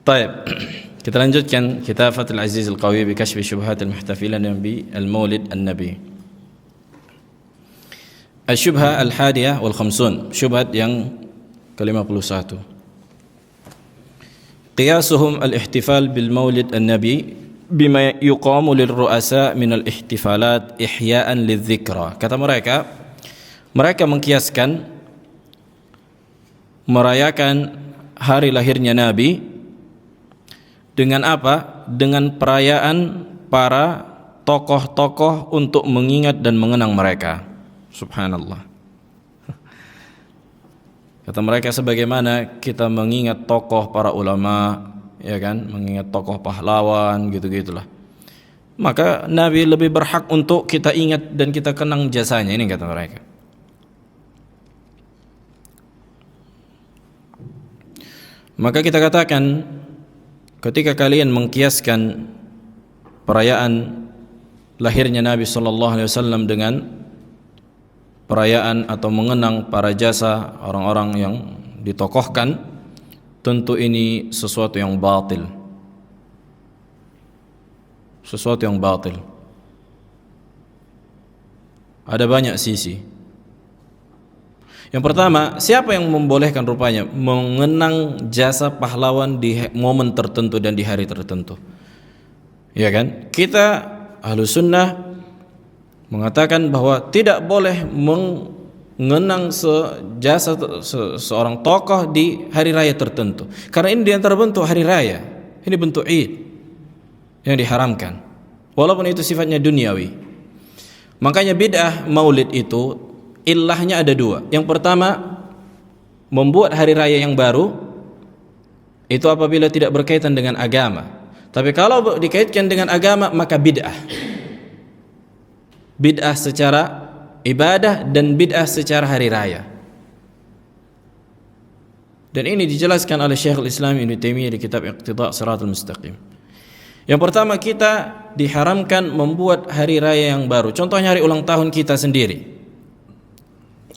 Baik, kita lanjutkan kitab Fathul Aziz Al-Qawi bi Kashfi Syubhat Al-Muhtafilin bi Al-Maulid An-Nabi. Asy-Syubhah Al-Hadiyah wal Khamsun, syubhat yang ke-51. Qiyasuhum al-ihtifal bil Maulid An-Nabi bima yuqamu lil-ru'asa min al-ihtifalat ihya'an lidh-dhikra. Kata mereka mengkiaskan merayakan hari lahirnya Nabi dengan apa? Dengan perayaan para tokoh-tokoh untuk mengingat dan mengenang mereka. Subhanallah. Kata mereka sebagaimana kita mengingat tokoh para ulama, ya kan, mengingat tokoh pahlawan gitu-gitulah. Maka Nabi lebih berhak untuk kita ingat dan kita kenang jasanya, ini kata mereka. Maka kita katakan, ketika kalian mengkiaskan perayaan lahirnya Nabi sallallahu alaihi wasallam dengan perayaan atau mengenang para jasa orang-orang yang ditokohkan, tentu ini sesuatu yang batil. Sesuatu yang batil. Ada banyak sisi. Yang pertama, siapa yang membolehkan rupanya mengenang jasa pahlawan di momen tertentu dan di hari tertentu? Ya kan? Kita Ahlus Sunnah mengatakan bahwa tidak boleh mengenang jasa seorang tokoh di hari raya tertentu. Karena ini di antara bentuk hari raya. Ini bentuk Id yang diharamkan. Walaupun itu sifatnya duniawi. Makanya bid'ah maulid itu ilahnya ada dua. Yang pertama, membuat hari raya yang baru itu apabila tidak berkaitan dengan agama. Tapi kalau dikaitkan dengan agama maka bid'ah. Bid'ah secara ibadah dan bid'ah secara hari raya. Dan ini dijelaskan oleh Syekhul Islam Ibnu Taimiyah di kitab Iqtida' Shiratal Mustaqim. Yang pertama, kita diharamkan membuat hari raya yang baru. Contohnya hari ulang tahun kita sendiri.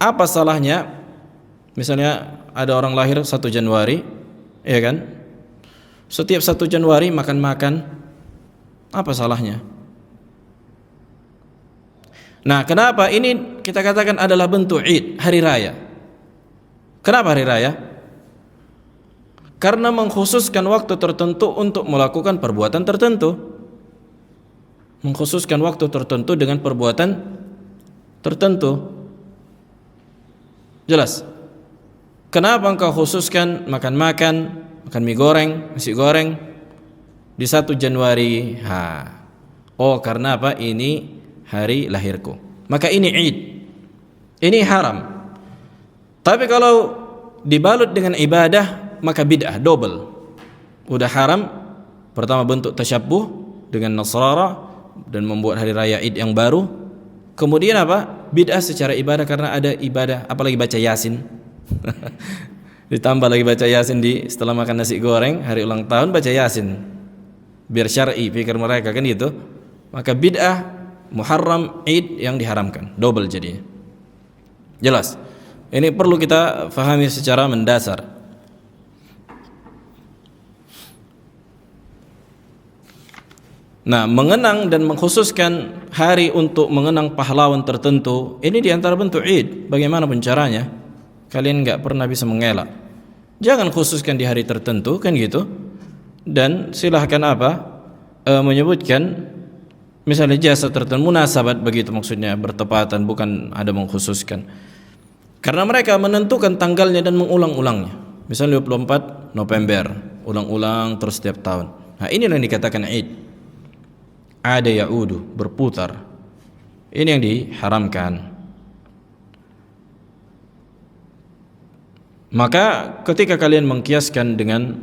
Apa salahnya? Misalnya ada orang lahir 1 Januari, ya kan? Setiap 1 Januari makan-makan. Apa salahnya? Nah, kenapa ini kita katakan adalah bentuk Id, hari raya? Kenapa hari raya? Karena mengkhususkan waktu tertentu untuk melakukan perbuatan tertentu. Mengkhususkan waktu tertentu dengan perbuatan tertentu. Jelas? Kenapa engkau khususkan makan-makan, makan mie goreng, nasi goreng di 1 Januari? Oh, karena apa? Ini hari lahirku. Maka ini Id. Ini haram. Tapi kalau dibalut dengan ibadah maka bid'ah, double. Udah haram, pertama bentuk tasyabbuh dengan Nasara dan membuat hari raya Id yang baru. Kemudian apa? Bid'ah secara ibadah karena ada ibadah, apalagi baca Yasin. Ditambah lagi baca Yasin setelah makan nasi goreng, hari ulang tahun baca Yasin. Biar syar'i pikir mereka kan gitu. Maka bid'ah Muharram, Id yang diharamkan, double jadinya. Jelas. Ini perlu kita fahami secara mendasar. Nah, mengenang dan mengkhususkan hari untuk mengenang pahlawan tertentu, ini diantara bentuk Id. Bagaimana caranya? Kalian nggak pernah bisa mengelak. Jangan khususkan di hari tertentu, kan gitu. Dan silahkan menyebutkan misalnya jasa tertentu, munasabat begitu maksudnya, bertepatan, bukan ada mengkhususkan. Karena mereka menentukan tanggalnya dan mengulang-ulangnya. Misalnya 24 November, ulang-ulang terus setiap tahun. Nah, inilah yang dikatakan Id. Ada ya'udu, berputar. Ini yang diharamkan. Maka ketika kalian mengkiaskan dengan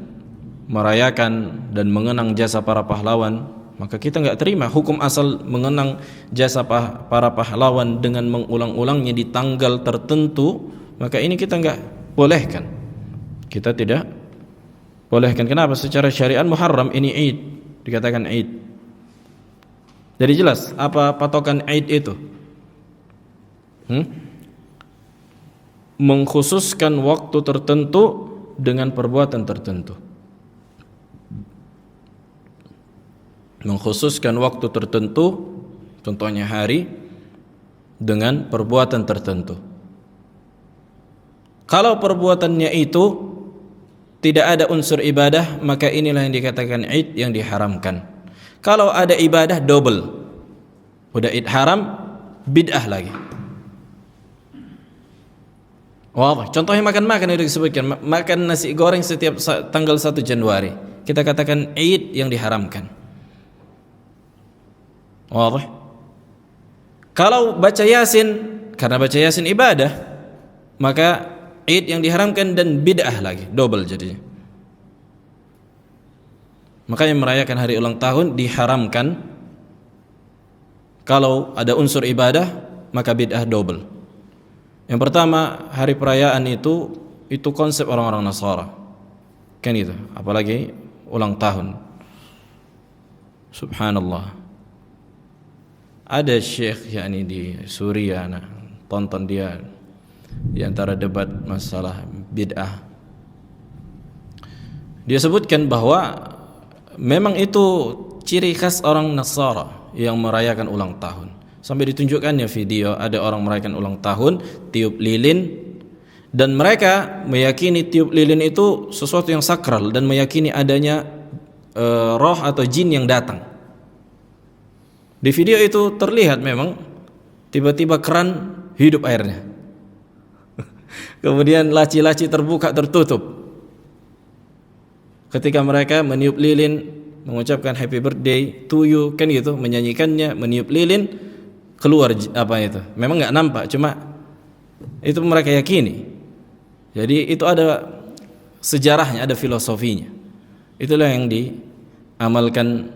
merayakan dan mengenang jasa para pahlawan, maka kita enggak terima hukum asal mengenang jasa para pahlawan dengan mengulang-ulangnya di tanggal tertentu, maka ini kita enggak bolehkan. Kita tidak bolehkan. Kenapa? Secara syariat muharram, ini Id, dikatakan Id. Jadi jelas apa patokan Id itu? Mengkhususkan waktu tertentu dengan perbuatan tertentu. mengkhususkan waktu tertentu, contohnya hari, dengan perbuatan tertentu. Kalau perbuatannya itu tidak ada unsur ibadah, maka inilah yang dikatakan id yang diharamkan. Kalau ada ibadah, double. Udah id haram, bid'ah lagi. Wah, contohnya makan-makan itu disebutkan, makan nasi goreng setiap tanggal 1 Januari. Kita katakan id yang diharamkan. Wah. Kalau baca Yasin, karena baca Yasin ibadah, maka id yang diharamkan dan bid'ah lagi, double jadinya. Makanya merayakan hari ulang tahun diharamkan. Kalau ada unsur ibadah, maka bid'ah double. Yang pertama, hari perayaan itu konsep orang-orang Nasara. Kan itu, apalagi ulang tahun. Subhanallah. Ada syekh yakni di Suriah, nah, tonton dia di antara debat masalah bid'ah. Dia sebutkan bahwa memang itu ciri khas orang Nasara yang merayakan ulang tahun. Sampai ditunjukkannya video ada orang merayakan ulang tahun tiup lilin, dan mereka meyakini tiup lilin itu sesuatu yang sakral dan meyakini adanya roh atau jin yang datang. Di video itu terlihat memang tiba-tiba keran hidup airnya. Kemudian laci-laci terbuka tertutup. Ketika mereka meniup lilin, mengucapkan happy birthday to you, kan gitu, menyanyikannya, meniup lilin, keluar apa itu. Memang enggak nampak, cuma itu mereka yakini. Jadi itu ada sejarahnya, ada filosofinya. Itulah yang diamalkan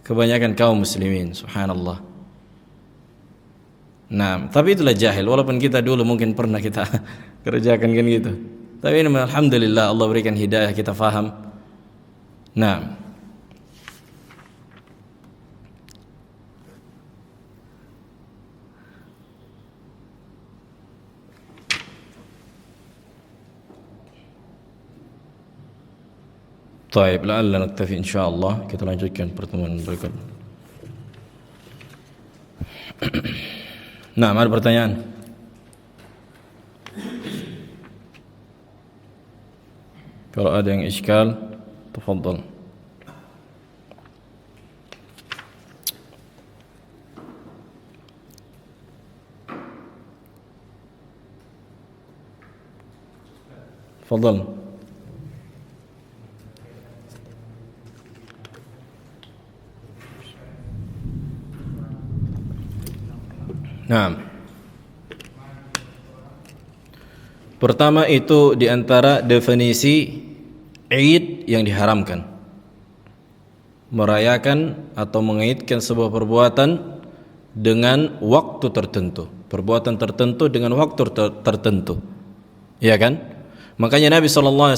kebanyakan kaum muslimin, subhanallah. Nah, tapi itulah jahil, walaupun kita dulu mungkin pernah kita kerjakan kan gitu. Tapi ini alhamdulillah Allah berikan hidayah, kita faham. Nah, طيب لعلنا نكتفي إن شاء الله. Kita lanjutkan pertemuan berikut. Nah, ada pertanyaan? Kalau ada yang iskal, tafadhal. Tafadhal. Nah, pertama itu diantara definisi Id yang diharamkan, merayakan atau mengaitkan sebuah perbuatan dengan waktu tertentu, perbuatan tertentu dengan waktu tertentu, ya kan? Makanya Nabi SAW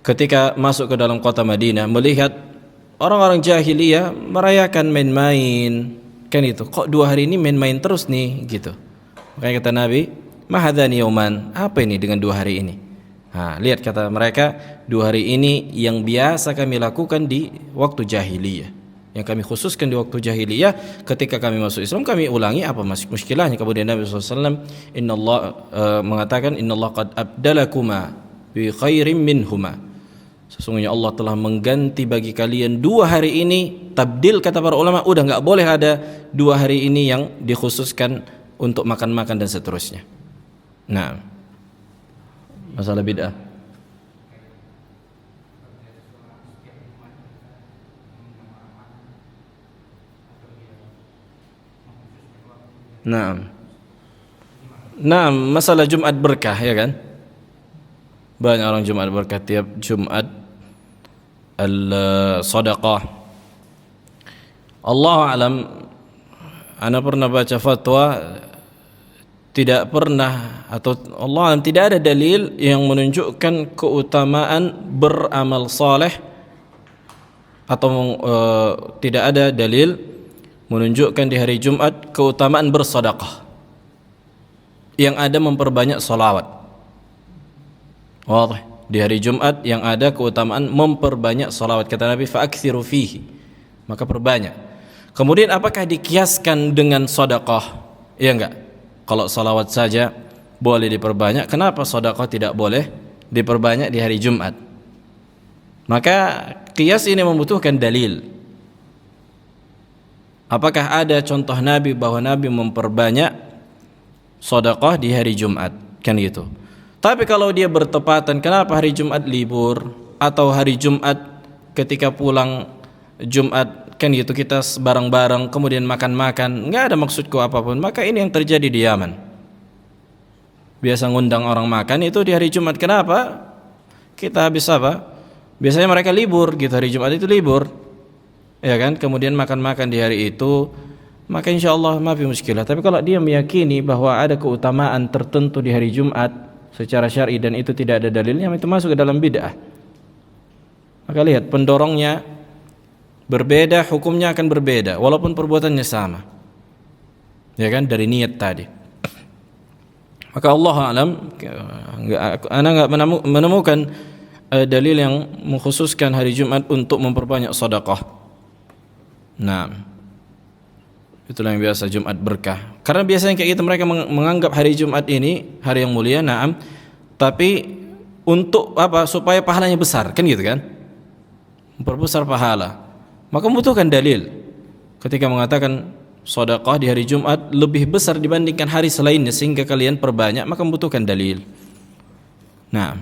ketika masuk ke dalam kota Madinah melihat orang-orang jahiliyah merayakan main-main. Kan itu, kok 2 hari ini main-main terus nih gitu. Makanya kata Nabi, mahadhani yauman, apa ini dengan 2 hari ini? Nah, lihat kata mereka, 2 hari ini yang biasa kami lakukan di waktu jahiliyah, yang kami khususkan di waktu jahiliyah. Ketika kami masuk Islam kami ulangi, apa muskilahnya? Kemudian Nabi SAW mengatakan, Innallah qad abdalakuma bi khairim minhuma, sesungguhnya Allah telah mengganti bagi kalian 2 hari ini. Tabdil kata para ulama, udah nggak boleh ada 2 hari ini yang dikhususkan untuk makan-makan dan seterusnya. Nah, masalah bid'ah. Nah, masalah Jumat berkah, ya kan? Banyak orang Jumat berkah, tiap Jumat al-sadaqah. Allahu alam, ana pernah baca fatwa, tidak pernah, atau Allah alam, tidak ada dalil yang menunjukkan keutamaan beramal saleh, atau tidak ada dalil menunjukkan di hari Jumat keutamaan bersedekah. Yang ada memperbanyak sholawat. Wadah. di hari Jumat yang ada keutamaan memperbanyak salawat. Kata Nabi, fa'akthiru fihi, maka perbanyak. Kemudian apakah dikiaskan dengan sedekah? Iya enggak? Kalau salawat saja boleh diperbanyak, kenapa sedekah tidak boleh diperbanyak di hari Jumat? Maka qiyas ini membutuhkan dalil. Apakah ada contoh Nabi bahwa Nabi memperbanyak sedekah di hari Jumat? Kan gitu. Tapi kalau dia bertepatan, kenapa hari Jumat libur atau hari Jumat ketika pulang Jumat kan gitu kita bareng-bareng kemudian makan-makan, enggak ada maksudku apapun. Maka ini yang terjadi di Yaman. Biasa ngundang orang makan itu di hari Jumat. Kenapa? Kita habis apa? Biasanya mereka libur gitu, hari Jumat itu libur. Ya kan? Kemudian makan-makan di hari itu, maka insyaallah maafi muskilah. Tapi kalau dia meyakini bahwa ada keutamaan tertentu di hari Jumat secara syar'i dan itu tidak ada dalilnya, itu masuk ke dalam bid'ah. Maka lihat pendorongnya berbeda, hukumnya akan berbeda walaupun perbuatannya sama. Ya kan, dari niat tadi. Maka Allah alam, ana enggak menemukan dalil yang mengkhususkan hari Jumat untuk memperbanyak sedekah. Nah, itulah yang biasa Jumat berkah. Karena biasanya kayak gitu mereka menganggap hari Jumat ini hari yang mulia, naam, tapi untuk apa? Supaya pahalanya besar, kan gitu kan? Memperbesar pahala. Maka membutuhkan dalil. Ketika mengatakan sedekah di hari Jumat lebih besar dibandingkan hari selainnya sehingga kalian perbanyak, maka membutuhkan dalil. Nah,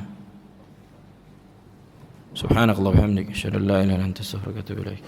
subhanakallah wa bihamdika, asyhadu an la ilaha illa anta, astaghfiruka wa atubu ilaik.